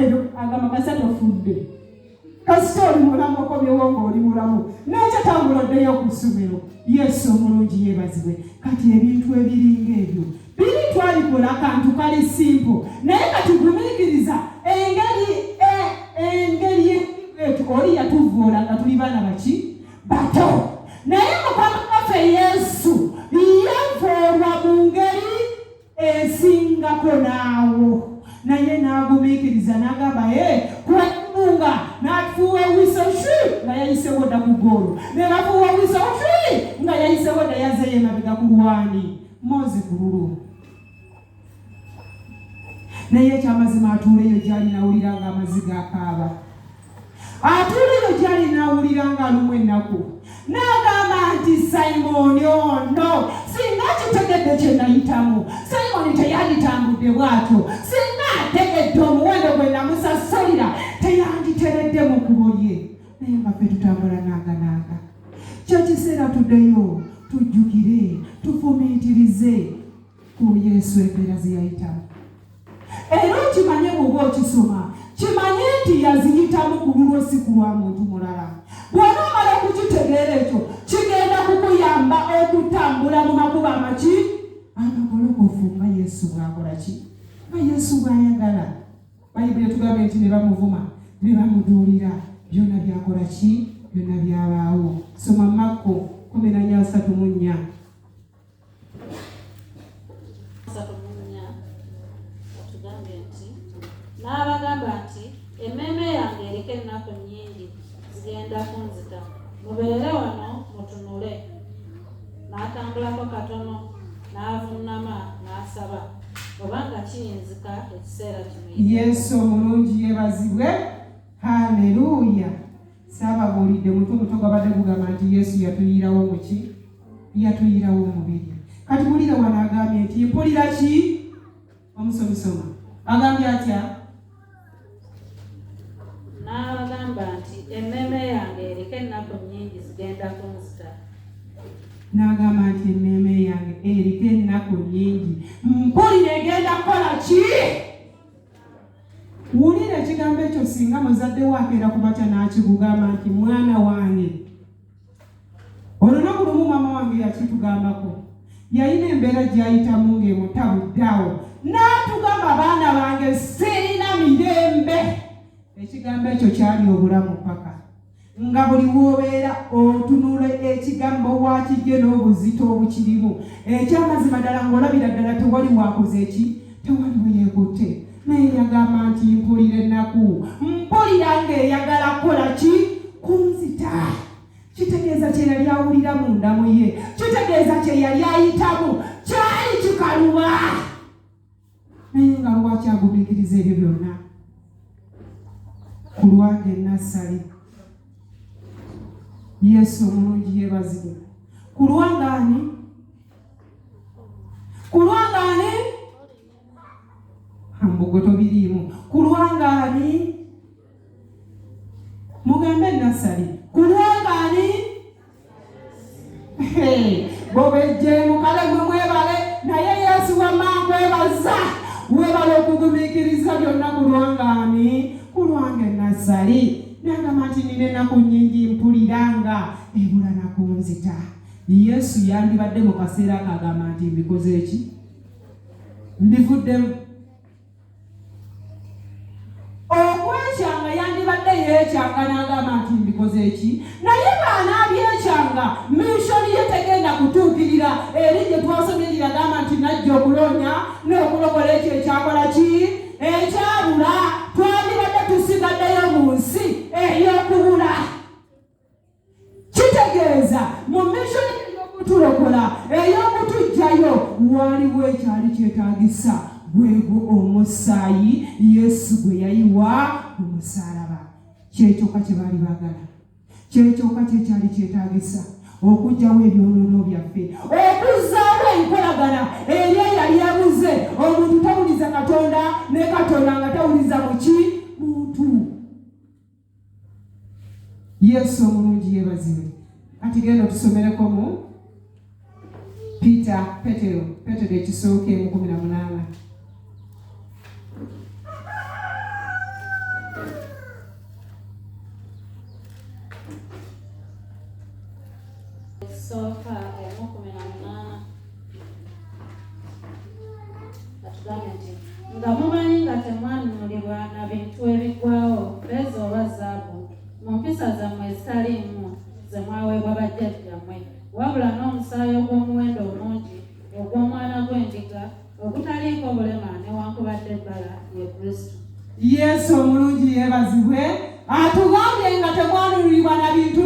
leero agamba kasatu fudde kasita oli mulamu okomyewo ng'oli mulamu n'ekyatambula ddeyo ku ssomero. Yesu omulungi yeebazibwe. Kati ebintu ebiringa ebyo biri twalikola akantu kali simple naye kati gumiikiriza engeri etu oli yatuvoola nga tuli baana baki bato naye mukama waffe Yesu yavoolwa mu ngeri esingako naawo naye n'agumiikiriza n'agamba kuwatunga n'atufuuwa ewiso shwi nga yayisewo dda ku goolo ne bafuuwa ewiso shwi nga yayisewo dda yazeeyo emabega ku lwani Moze kululu. Naye ekyamazima atuuleyo gy'ali n'awulira ng'amaziga akaaba. Atuuleyo gy'ali n'awulira ng'alumwa ennaku. N'agamba nti Simoni ono singa kitegedde kye nayitamu. Simoni teyanditambudde bw'atyo. Singa ategedde omuwendo gwe namusasulira teyanditeredde mu kkubo lye. Naye nga ffe tutambula naaga. Kyo kiseera tuddeyo tujjukire tufumiitirize ku Yesu embeera ze yayitamu. Era okimanye bw'oba okisoma kimanye nti yaziyitamu ku lulwo si ku lwa muntu mulala. Bw'onoomala okukitegeera ekyo kigenda kukuyamba okutambula mu makubo amaki amagolokofu nga Yesu bw'akola ki nga Yesu bw'ayagala. Bayibuli etugamba nti ne bamuvuma ne bamuduulira byonna byakola ki byonna byabaawo. Soma Makko 14:34. N'abagamba nti emmeeme yange eriko ennaku nnyingi zigenda kunzita. Mubeere wano mutunule. N'atambulako katono n'avuunama n'asaba obanga kiyinzika ekiseera kino. Yesu omulungi yeebazibwe. Haleluya. Saababuulidde mutwe muto gwabadde gugamba nti Yesu yatuyiirawo muki yatuyiirawo omubiri. Kati bulira wano agambye nti mpulira ki omusomisoma agambye atya n'abagamba nti emmeeme yange eriko ennaku nnyingi zigenda kunzita. N'agamba nti emmeeme yange eriko ennaku nnyingi mpulira egenda kukola ki. Wulira ekigambo ekyo singa muzadde wakeera kubatya n'akikugamba nti mwana wange. Olunaku lumu maama wange yakitugambako. Yalina embeera gy'ayitamu ng'emutabuddeawo. N'atugamba abaana bange sirina mirembe. Ekigambo ekyo kyali obulamu paka. Nga buli w'obeera otunula ekigambo waakijje n'obuzito obukirimu. Ekyamazima ddala ng'olabira ddala tewali waakoze eki tewali weyeekutte. Naye yagamba nti mpulira ennaku mpulira ng'eyagala kukola ki kunzita. Kitegeeza kye yali awulira munda mu ye. Kitegeeza kye yali ayitamu kyali kikaluba. Naye nga lwaki agumiikiriza ebyo byonna? Ku lwange Nassali. Yesu omulungi yeebazibwe. Ku lwangaani? Ku lwangaani? Mbugo tobiriimu. Ku lwangaani? Mugambe Nassali. Ku lwangaani? Bobejje mukale gwe mwebale naye Yesu wammangu ebaza. Webale okugumiikiriza byonna ku lwangaani? Ku lwange Nassali. N'agamba nti nina ennaku nnyingi mpuliranga ebula nakunzita. Yesu yandibadde mu kaseera akagamba nti mbikoze eki? Mbivuddemu. Okwekyanga yandibadde yeekyanga n'agamba nti mbikoze eki? Naye bw'anaaby'ekyanga mishoni ye tegenda kutuukirira. Eri gye twasomye lyagamba nti najja okuloonya n'okulokola ekyo ekyakola ki? Ekyabula. Twandibadde tusigaddeyo mu nsi ey'okubula. Kitegeeza mu mishoni ey'okutulokola ey'okutuggyayo waliwo ekyali kyetaagisa gwegwo omusaayi Yesu gwe yayiwa ku musaalaba. Kyekyokka kye baali baagala. Kyekyokka kye kyali kyetaagisa okuggyawo ebyonoono byaffe, okuzzaawo enkolagana eri eyali yabuze. Omuntu tawuliza Katonda ne Katonda nga tawuliza muki muntu. Yesu omulungi yeebazibwe. Kati genda tusomereko mu Petero ekisooka 18. Soka 1:18 atugambye nti nga mumanyi nga temwanunulibwa na bintu ebiggwawo ffeeza oba zaabu mu mpisa zammwe ezitaliimu ze mwaweebwa bajjajjammwe wabula n'omusaayi ogw'omuwendo omungi ogw'omwana gw'endiga ogutaliiko bulema newankubadde ebbala ye Kristo. Yesu omulungi yeebazibwe atugambye nga temwanunulibwa na bintu